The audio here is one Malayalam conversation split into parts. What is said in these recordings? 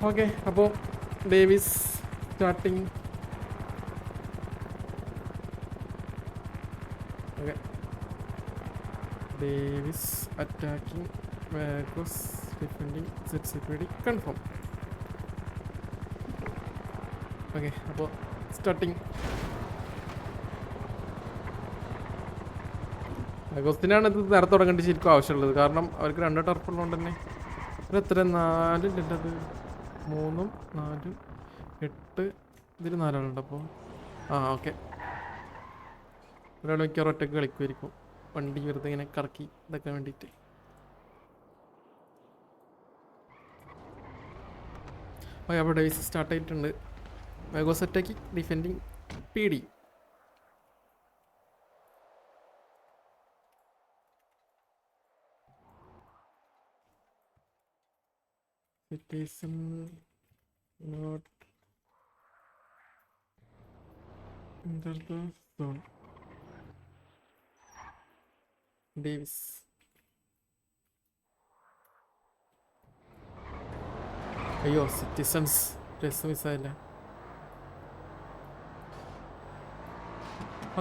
ഓക്കെ, അപ്പോൾ Davis starting. Okay, Davis attacking, വാഗോസ് defending, set confirm. Okay, അപ്പോൾ സ്റ്റാർട്ടിങ്. വാഗോസിനാണ് ഇത് നേരത്തെ തുടങ്ങേണ്ടി ശരിക്കും ആവശ്യമുള്ളത്. കാരണം അവർക്ക് 2 ടർഫുള്ളതുകൊണ്ട് തന്നെ എത്ര 4 അത് 3, 4, 8 ഇതിൽ 4 ആളുണ്ട്. അപ്പോൾ ഓക്കെ, ഒരാൾ മിക്കവാറും ഒറ്റയ്ക്ക് കളിക്കുമായിരിക്കും, വണ്ടി വെറുതെ ഇങ്ങനെ കറക്കി ഇതൊക്കെ വേണ്ടിയിട്ട്. ഓക്കെ, അപ്പോൾ ഡേവിസ് സ്റ്റാർട്ട് ആയിട്ടുണ്ട്. വാഗോസ് attacking, defending, PD. Citizen not enter the zone. Davis. അയ്യോ, സിറ്റിസൺസ് ഡ്രസ് മിസ്സായില്ല.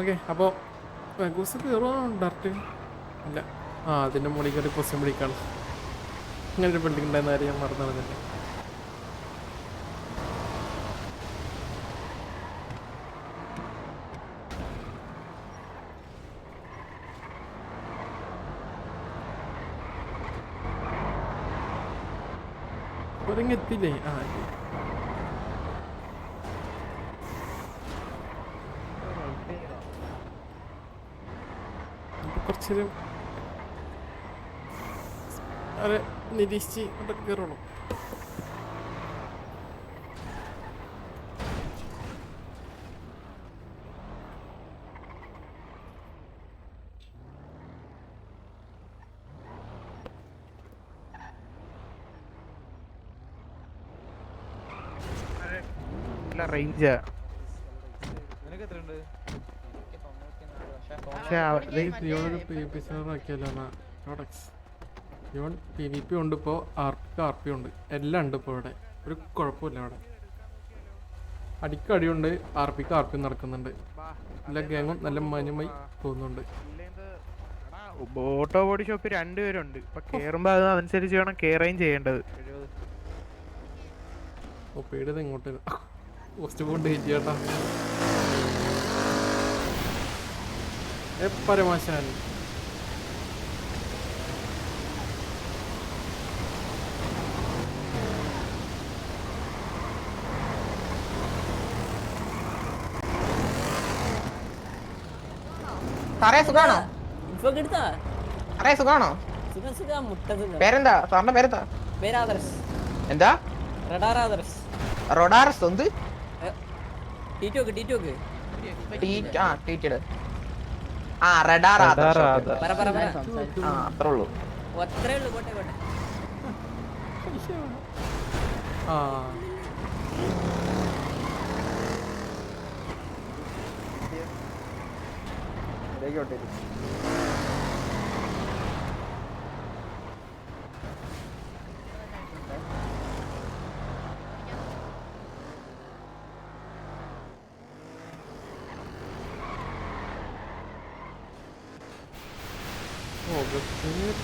ഓക്കെ, അപ്പോൾ വാഗോസ് കയറുമോ ഡയറക്റ്റ്? ഇല്ല, അതിൻ്റെ മുകളിൽ കയറി പൊസിഷൻ പിടിക്കാണ്. അങ്ങനെ ഒരു ബിൽഡിംഗ് ഉണ്ടായിരുന്ന കാര്യം ഞാൻ മറന്നു നടന്നില്ല. എത്തില്ലേ? കുറച്ചൊരു അവരെ നിരീക്ഷിച്ച് ഇങ്ങോട്ട് കയറുള്ളൂ. റേഞ്ച് PvP ഉണ്ട്, ഇപ്പോൾ RP ഉണ്ട്, എല്ലാം ഉണ്ട്. ഇപ്പോൾ ഇവിടെ ഒരു കുഴപ്പമില്ല. ഇവിടെ അടിക്കടിയുണ്ട്, RP നടക്കുന്നുണ്ട്. എല്ലാ ഗാങ്ങും നല്ല മാന്യമായി പോകുന്നുണ്ട്. ഓട്ടോ ബോഡി ഷോപ്പ് 2 പേരുണ്ട്. ഇപ്പൊ കേറുമ്പോ അതനുസരിച്ച് വേണം കേറുകയും ചെയ്യേണ്ടത്. പേടിയത് ഇങ്ങോട്ട് പോസ്റ്റ് കൊണ്ട് ചേട്ടാ പരമാശാൻ. സുഖാണോ? പേരെന്താ? സാറിന്റെ പേരെന്താ? എന്താ? റോഡാറസ് എന്ത്? അത്രേ ഉള്ളൂ.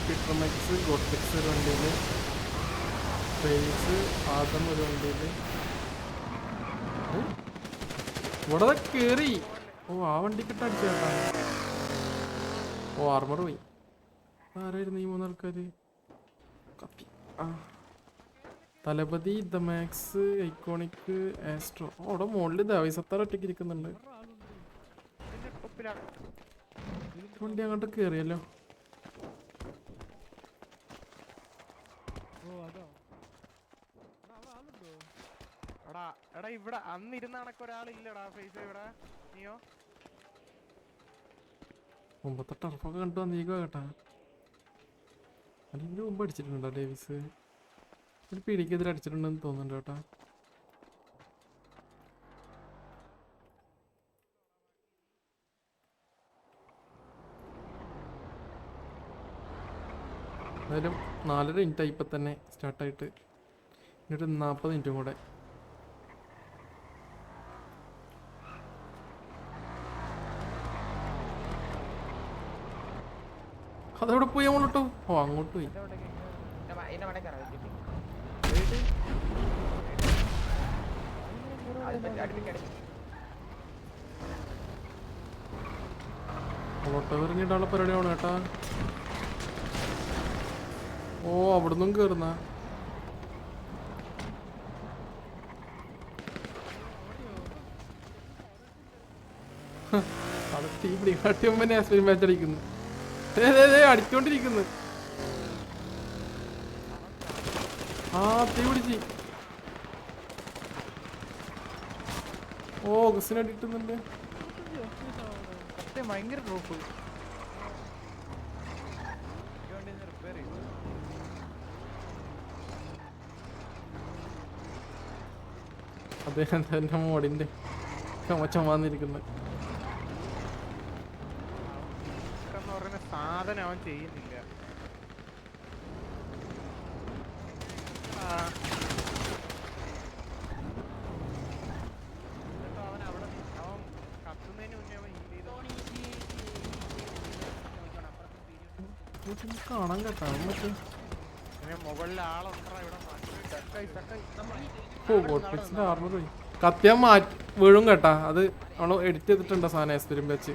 പിട്രമെക്സ്, ഗോട്ടെക്സ് ഒരു വണ്ടിയിൽ, സ്പേസ് ആദം ഒരു വണ്ടിയിൽ. ഇവിടെ കേറി. ആ വണ്ടിക്കിട്ട് അടിച്ചേട്ടാ. ആർമർ പോയി. ആരായിരുന്നു ഈ 3 ആൾക്കാർ? കപ്പി. Thalapathy, the max, iconic, astro. അവിടെ മുകളിൽ ദേവീസത്താർ ഒറ്റയ്ക്ക് ഇരിക്കുന്നുണ്ട്. വണ്ടി അങ്ങോട്ട് കേറിയല്ലോ. എടാ ഇവിടെ അന്നിരുന്ന കണക്ക് ഒരാളില്ലടാ ഫേസ്. ഇവിടെ നീയോ മുമ്പത്തെ ടർഫൊക്കെ കണ്ടു വന്നീക്കോ കേട്ടാ. അതിന് മുമ്പ് അടിച്ചിട്ടുണ്ടോ ഡേവിസ്? ഒരു പിടിക്കെതിരെ അടിച്ചിട്ടുണ്ടെന്ന് തോന്നുന്നുണ്ട് കേട്ടാ. എന്തായാലും 4:30 ഇപ്പം തന്നെ സ്റ്റാർട്ടായിട്ട് എന്നിട്ട് 40 മിനിറ്റും കൂടെ. അതെവിടെ പോയി അങ്ങോട്ടോ? ഓ അങ്ങോട്ട് പോയി. ഓട്ടോ എറിഞ്ഞിട്ടുള്ള പരിപാടിയാണ് കേട്ടാ. ഓ അവിടുന്നും കേറുന്ന അത് തീ പിടിക്കാട്ടി മുമ്പ് മാച്ച് അടിക്കുന്നു. അടിച്ചോണ്ടിരിക്കുന്നു. ആ തീ പിടിച്ച്. ഓ ഗസിന് അടിക്കുന്നുണ്ട്. ഭയങ്കര ഡ്രോപ്പ്. അദ്ദേഹം തന്നെ മോഡിന്റെ ചുമന്നിരിക്കുന്നത്. സാധനം അവൻ ചെയ്യുന്നില്ല. കാണാൻ കേട്ടാ മറ്റേ മുകളിൽ ആളുണ്ടോ ഇവിടെ? പോയി കത്തിയാൻ മാറ്റി വീഴും കേട്ടാ. അത് അവള് എഡിറ്റ് ചെയ്തിട്ടുണ്ട് സാധനം എക്സ്പീരിയൻ വെച്ച്.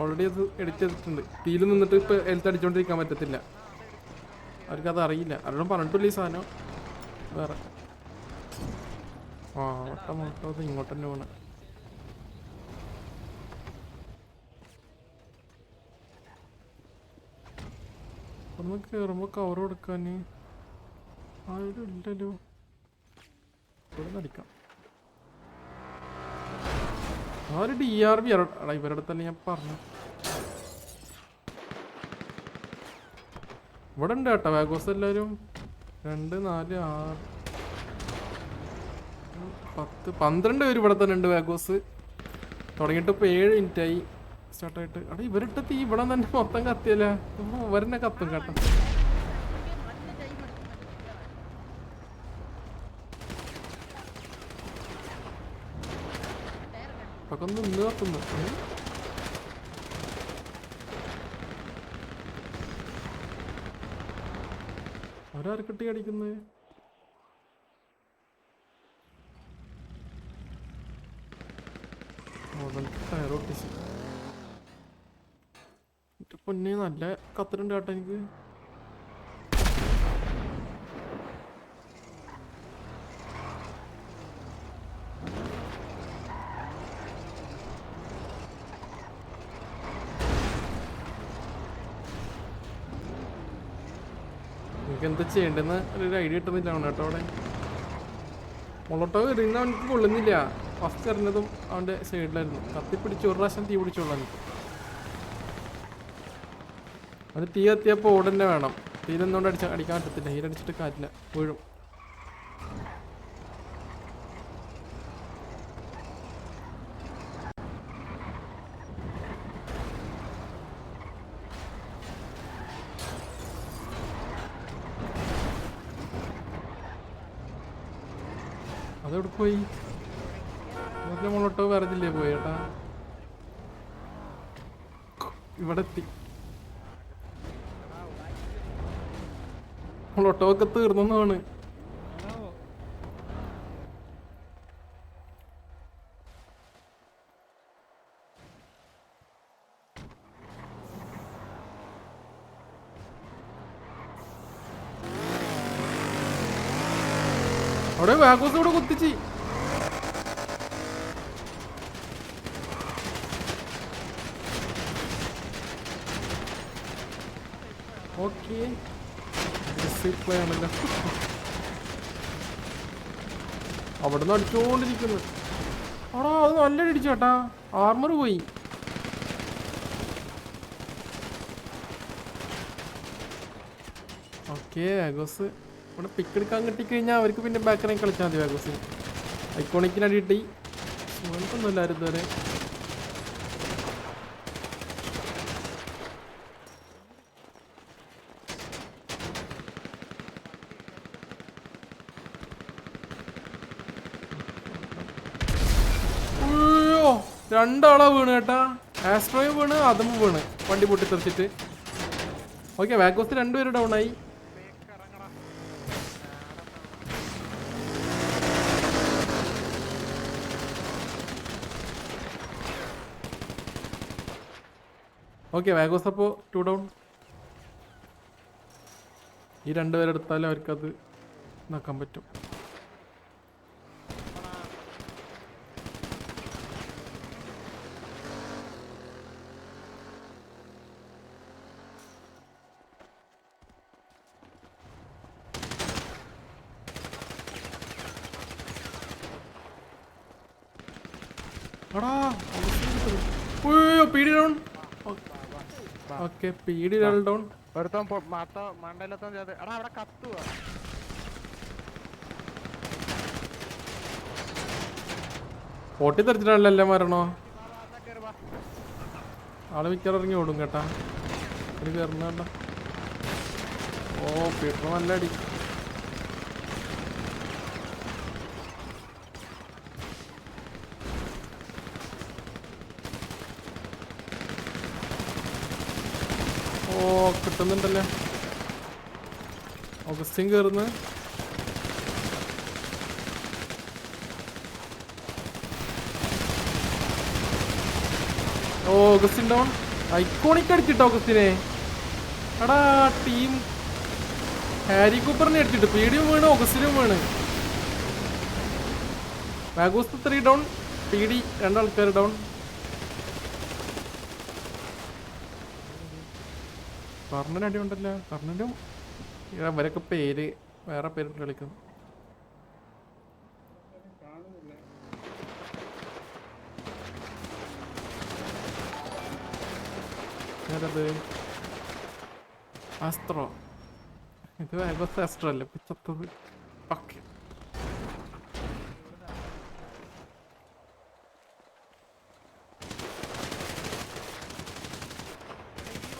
ഓൾറെഡി അത് എഡിറ്റ് ചെയ്തിട്ടുണ്ട്. തീയിൽ നിന്നിട്ട് ഇപ്പൊ എൽത്ത് അടിച്ചോണ്ടിരിക്കാൻ പറ്റത്തില്ല. അവർക്കത് അറിയില്ല. ആരോടും പറഞ്ഞിട്ടില്ല ഈ സാധനം. വേറെ ആ വട്ടം ഇങ്ങോട്ട് തന്നെ പോണ. ഒന്ന് കേറുമ്പോ കവർ കൊടുക്കാൻ ആരും ഇല്ലല്ലോ. ഇവിടെ അടിക്കാം. ആ ഒരു DRV ഇവരുടെ തന്നെ ഞാൻ പറഞ്ഞു. ഇവിടെ ഉണ്ട് കേട്ടോ വാഗോസ് എല്ലാവരും. 2 4 6 10 12 പേര് ഇവിടെ തന്നെ ഉണ്ട് വാഗോസ്. തുടങ്ങിയിട്ട് ഇപ്പോൾ 7 മിനിറ്റായി സ്റ്റാർട്ടായിട്ട്. അവിടെ ഇവരിട്ട തീ ഇവിടെ തന്നെ മൊത്തം കത്തിയല്ലേ. ഇവരെന്നെ കത്തും കേട്ടോ. ഒക്കെ നിന്ന് കത്തുന്നു. അവരാർക്കിട്ടി അടിക്കുന്നത്? ടയറൊട്ടിച്ച് പൊന്നെ നല്ല കത്തിട്ടുണ്ട് കേട്ടോ എനിക്ക്. എനിക്ക് എന്താ ചെയ്യേണ്ടെന്ന് ഒരു ഐഡിയ കിട്ടുന്നില്ല കേട്ടോ. അവിടെ മുളട്ടോ എറിയുന്ന അവനക്ക് കൊള്ളുന്നില്ല. ഫസ്റ്റ് എറിഞ്ഞതും അവൻ്റെ സൈഡിലായിരുന്നു. കത്തിപ്പിടിച്ച് ഒരു പ്രാവശ്യം തീ പിടിച്ചോളാം എനിക്ക്. അത് തീ കത്തിയപ്പോൾ ഓടന്നെ വേണം. തീരെന്തുകൊണ്ട് അടിക്കാൻ പറ്റത്തില്ല. ഹീലടിച്ചിട്ട് കാറ്റില്ല, വീഴും. അതെവിടെ പോയി? മുളട്ടോ വേറെ ജില്ലയിൽ പോയി ചേട്ടാ. ഇവിടെ എത്തി. മുളട്ടോ ഒക്കെ തീർന്നാണ്. അവിടെ വാഗോസ് ഇവിടെ കുത്തിച്ച്. ഓക്കെ ആണല്ലോ. അവിടെ നിന്ന് അടിച്ചോണ്ടിരിക്കുന്നു. ആണോ അത് നല്ല അടിച്ചേട്ടാ. ആർമർ പോയി. ഓക്കെ വാഗോസ് ഇവിടെ പിക്കെടുക്കാൻ കിട്ടിക്കഴിഞ്ഞാൽ അവർക്ക് പിന്നെ ബാക്കറിൽ കളിച്ചാൽ മതി. വാഗോസിന് ഐക്കോണിക്കിന് അടി കിട്ടി. സുഖമൊന്നുമില്ലായിരുന്നു ഇതുവരെ. രണ്ടാളാ വീണ് കേട്ടാ. ആസ്ട്രോയും വീണ് അതും വീണ് വണ്ടി പൊട്ടിത്തെറിച്ചിട്ട്. ഓക്കെ വാഗോസ് രണ്ടുപേരും ഡൗൺ ആയി. ഓക്കെ വാഗോസ് അപ്പോൾ 2 ഡൗൺ. ഈ രണ്ടുപേരെടുത്താലും അവർക്കത് നോക്കാൻ പറ്റും. Okay PD down. ഒരുത്തൻ മണ്ടയിലെത്താൻ എടാ അവിടെ കത്തുവാ. പൊട്ടിത്തെറിച്ചിട്ടാണല്ലോ എല്ലാം മരണോ. ആള് മിക്കറിറങ്ങി ഓടും കേട്ടാ. ഒരു കയറുന്ന. ഓ പീട്ടർ നല്ല അടി. ഓ കിട്ടുന്നുണ്ടല്ലോ. ഓഗസ്റ്റിൻ കയറുന്നു. Augustine down. ഐക്കോണിക് അടിച്ചിട്ടോ ഓഗസ്റ്റിനെ. എടാ ടീം ഹാരി കൂപ്പറിനെ അടിച്ചിട്ട് പീഡിയും വീണ് ഓഗസ്റ്റിനും വീണ്. വാഗോസ് 3 ഡൗൺ. പീഡി 2 ആൾക്കാർ ഡൗൺ. കർണൻ അടി ഉണ്ടല്ലോ. കർണനും അവരൊക്കെ പേര് വേറെ പേരിട്ട് കളിക്കുന്നു. ആസ്ട്രോ. ഇത് വാഗോസ് ആസ്ട്രോ അല്ലേ പിച്ചത്തത്. ഓക്കെ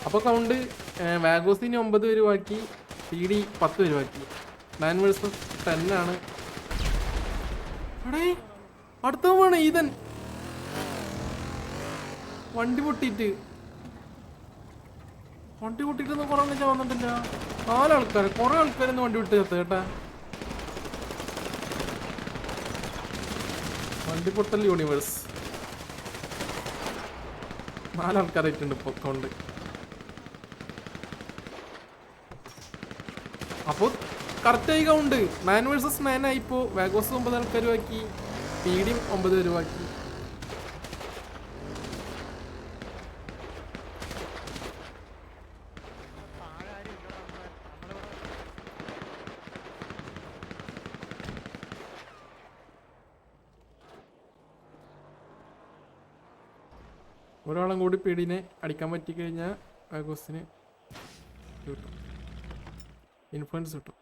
അപ്പോൾ കൗണ്ട് വാഗോസിന് 9 പേര് ബാക്കി. പീഡി 10 പേര് ബാക്കി. 9 vs 10 ആണ്. എടേ അടുത്ത വേണം ഈതൻ. വണ്ടി പൊട്ടിയിട്ട് കുറെ വെച്ചാൽ വന്നിട്ടില്ല. 4 ആൾക്കാർ. കുറെ ആൾക്കാരൊന്നും വണ്ടി വിട്ട് ചേർത്ത് കേട്ടാ. വണ്ടി പൊട്ടൽ യൂണിവേഴ്സ് 4 ആൾക്കാരായിട്ടുണ്ട് ഇപ്പോൾ കൗണ്ട്. അപ്പോൾ കറക്റ്റായി കൗണ്ട് 9 vs 9 ആയിപ്പോൾ. വാഗോസ് 9 ആൾക്കാർ ബാക്കി. പീഡിയും 9 പേര് ബാക്കി. ഒരാളും കൂടി പീഡിനെ അടിക്കാൻ പറ്റിക്കഴിഞ്ഞാൽ വാഗോസിന് കിട്ടും, ഇൻഫ്ലുവൻസ് കിട്ടും.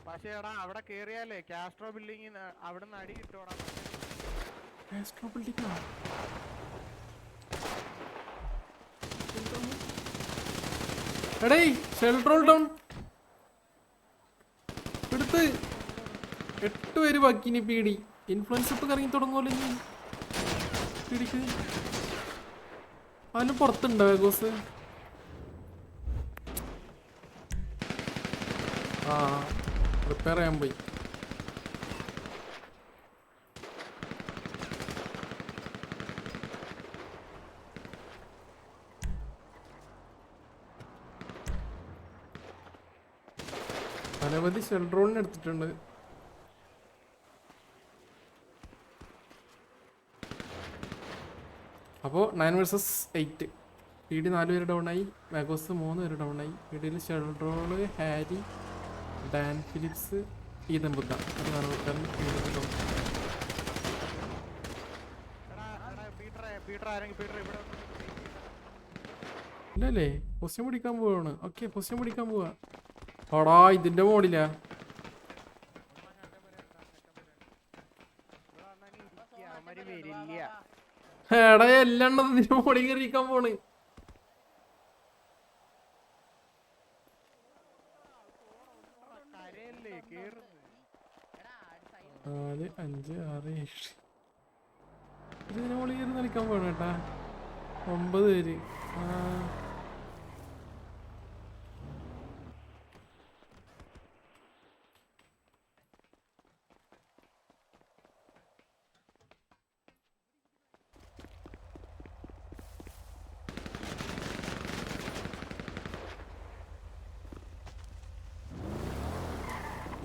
പക്ഷേ എടാ അവിടെ കേറിയാലേ കാസ്ട്രോ ബിൽഡിംഗ് അവിടെ നിന്ന് അടി കിട്ടോടാ. കാസ്ട്രോ ബിൽഡിംഗ് എടേ ഷെൽട്ടർ ഡൗൺ എടുത്ത് 8 പേര് ബാക്കി. ഇനി പീഡി ഇൻഫ്ലുവൻസ് ഇപ്പൊ കറങ്ങി തുടങ്ങുമല്ലോ. ഇനി പീഡിക്ക് അതിന് പുറത്തുണ്ടോ വേഗോസ്? ആ റിപ്പയർ ചെയ്യാൻ പോയി. അനവധി ഷെൽഡ്രോണിന് എടുത്തിട്ടുണ്ട്. അപ്പോൾ 9 vs 8. പി ഡി 4 പേര് ഡൗൺ ആയി. വാഗോസ് 3 പേര് ഡൗൺ ആയി. പി ഡിയിൽ ഷെൽഡ്രോള്, ഹാരി, ഡാൻ ഫിലിപ്സ്, ഈതൻ ബുദ്ധ. അത് 4 പേർക്കാരൻ ഡൗൺ. ഇല്ലല്ലേ പൊസിഷൻ പിടിക്കാൻ പോവാണ്. ഓക്കെ പൊസിഷൻ പിടിക്കാൻ പോവാ. ഓടാ ഇതിന്റെ മോഡിലാ. എടാ എല്ലാം ഇതിന്റെ മോഡിൽ കയറിയിരിക്കാൻ പോണ്. 4 5 6 7 ഇതിന് മോളിൽ ഇരുന്ന് കളിക്കാൻ പോകണം കേട്ടാ. 9 പേര്.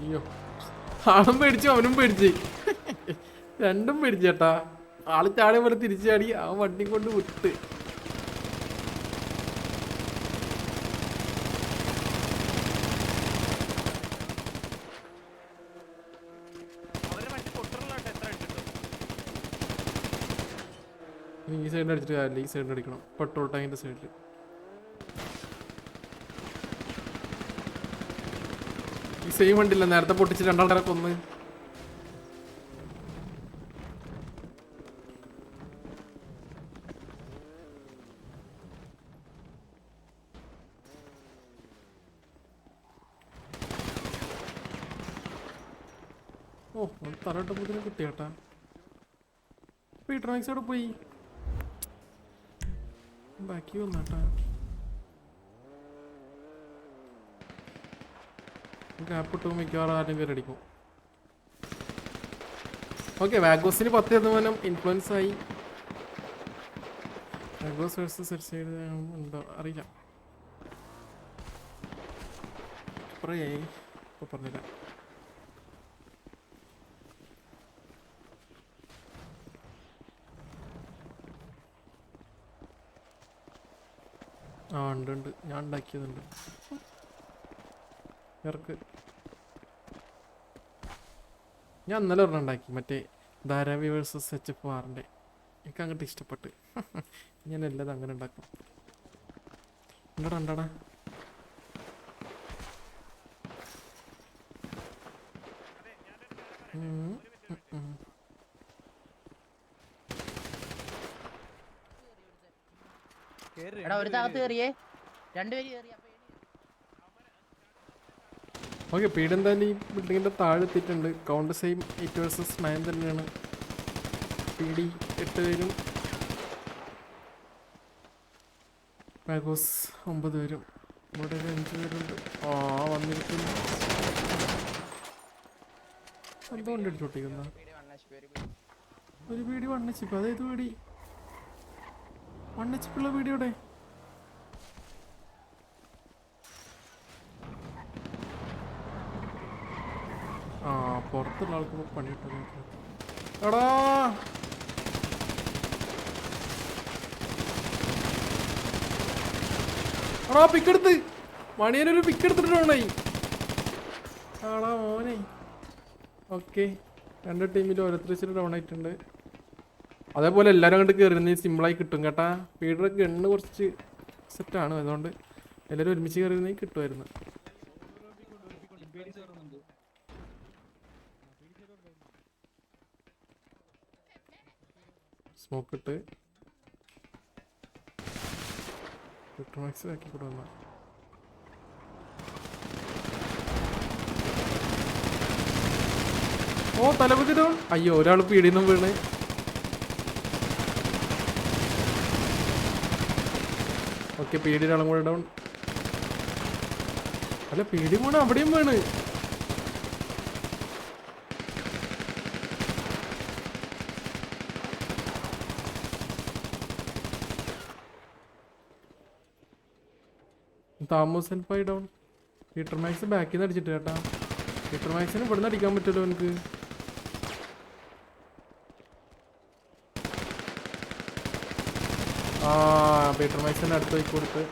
അയ്യോ, ആളും പേടിച്ചു അവനും പേടിച്ച്. രണ്ടും പേടിച്ചേട്ടാ. ആള് ചാടിയ പോലെ തിരിച്ചു ചാടി, ആ വണ്ടി കൊണ്ട് വിട്ട്. ഈ സൈഡിൽ അടിച്ചിട്ട് കാര്യമില്ല, ഈ സൈഡിൽ അടിക്കണം. പെട്രോൾ ടാങ്കിന്റെ സൈഡിൽ. ഈ സെയിം വണ്ടിയില്ല നേരത്തെ പൊട്ടിച്ച് രണ്ടാൾക്കാരെ കൊന്ന്. ഓ, തലട്ടപ്പത്തിന് കിട്ടിയാട്ടാ. പീറ്റർ അവിടെ പോയി ബാക്കി വന്നാട്ടാ. ഗ്യാപ്പിട്ട് മിക്കവാറും ആരും കയറി അടിക്കും. ഓക്കെ, വാഗോസിന് 10 ശതമാനം ഇൻഫ്ലുവൻസ് ആയി. വാഗോസ് വേഴ്സസ് സെറ്റ് സൈഡ് ഉണ്ടോ അറിയില്ല. ഇപ്പോൾ പറഞ്ഞില്ല. ആ ഉണ്ട്, ഞാൻ ഉണ്ടാക്കിയതുണ്ട്. ഇവർക്ക് ഞാൻ ഇന്നലെ ഒരെണ്ണം ഉണ്ടാക്കി, മറ്റേ ധാരാവി വേഴ്സസ് HF4-ൻ്റെ. എനിക്ക് അങ്ങോട്ട് ഇഷ്ടപ്പെട്ട്. ഞാൻ എല്ലാം അങ്ങനെ ഉണ്ടാക്കും. എന്താടാ ഉണ്ടാടാ. ഓക്കെ, പീഡ് എന്തായാലും ഈ ബിൽഡിങ്ങിൻ്റെ താഴെ എത്തിയിട്ടുണ്ട്. കൗണ്ട് സെയിം 8 vs 9 തന്നെയാണ്. PD 8 പേരും വാഗോസ് 9 പേരും. ഇവിടെ 5 പേരുണ്ട്. വന്നിരിക്കുന്നു. എന്തുകൊണ്ട് അടിച്ചോട്ടിക്കുന്ന ഒരു പീടി 1 HP. അതേത് പീടി 1 HP ഉള്ള പീടിയോടെ? പുറത്തുള്ള ആൾക്ക് പണിയിട്ടത്. എടാ പിക്കെടുത്ത് മണിയനൊരു പിക്കെടുത്തിട്ടുണ്ടായി. ആടാ മോനെ. ഓക്കെ, 2 ടീമിൽ ഓരോരുത്തർ ഡൗൺ ആയിട്ടുണ്ട്. അതേപോലെ എല്ലാവരും അങ്ങോട്ട് കയറുന്ന സിമ്പിളായി കിട്ടും കേട്ടാ. ഫീഡർ ഗണ്ണ് കുറച്ച് സെറ്റാണ്, അതുകൊണ്ട് എല്ലാവരും ഒരുമിച്ച് കയറുന്നെങ്കിൽ കിട്ടുമായിരുന്നു. സ്മോക്ക് ഇട്ട് പെട്രോമാക്സ് ആക്കി കൂടെ വന്ന. തലപതിരോ. അയ്യോ, ഒരാൾ പീടിന്നും വീണ്. ഓക്കെ, പീടി ഒരാളും കൂടെ ഡൗൺ. അല്ല, പീടി വീണ് അവിടെയും വീണ്. താമസ് ഹെൽപ്പായി ഡൗൺ. പീറ്റർ മാക്സ് ബാക്കിൽ നിന്ന് അടിച്ചിട്ട് കേട്ടാ. പീറ്റർ മാക്സിന് ഇവിടെ നിന്ന് അടിക്കാൻ പറ്റുമല്ലോ എനിക്ക്. പീറ്റർ മാക്സിന് അടുത്ത് പോയി കൊടുത്ത്.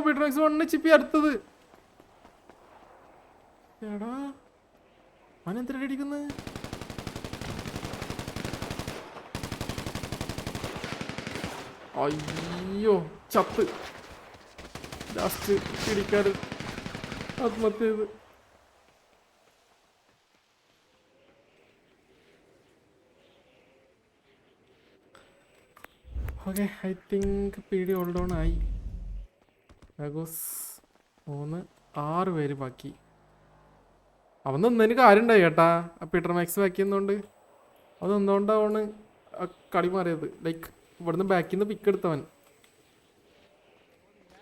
പീറ്റർ മാക്സ് 1 HP അടുത്തത്. എടാ അവനെന്തിനാ അടിക്കുന്നത്? അയ്യോ, ചത്ത്. ലാസ്റ്റ് പിടിക്കാറ് ആത്മഹത്യ ചെയ്ത്. Okay I think PD hold on ആയി. വേഗോസ് 3 6 പേര് ബാക്കി. അവൻ നിന്നതിന് കാര്യം ഉണ്ടായി കേട്ടാ. പീറ്റർ മാക്സ് ബാക്കി നിന്നോണ്ട് അത് നിന്നോണ്ടാണ് കളി മാറിയത്. ലൈക്ക് ഇവിടുന്ന് ബാക്കിൽ നിന്ന് പിക്ക് എടുത്തവൻ.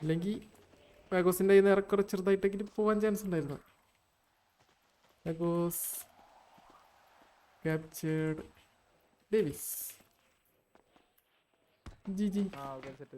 ഇല്ലെങ്കിൽ വേഗോസിൻ്റെ കയ്യിൽ നിന്ന് ഏറെക്കുറെ ചെറുതായിട്ടെങ്കിലും പോകാൻ ചാൻസ് ഉണ്ടായിരുന്നു. വേഗോസ് ക്യാപ്ചേർഡ് ഡേവിസ്. ജി ആ ഓക്കെ സെറ്റ്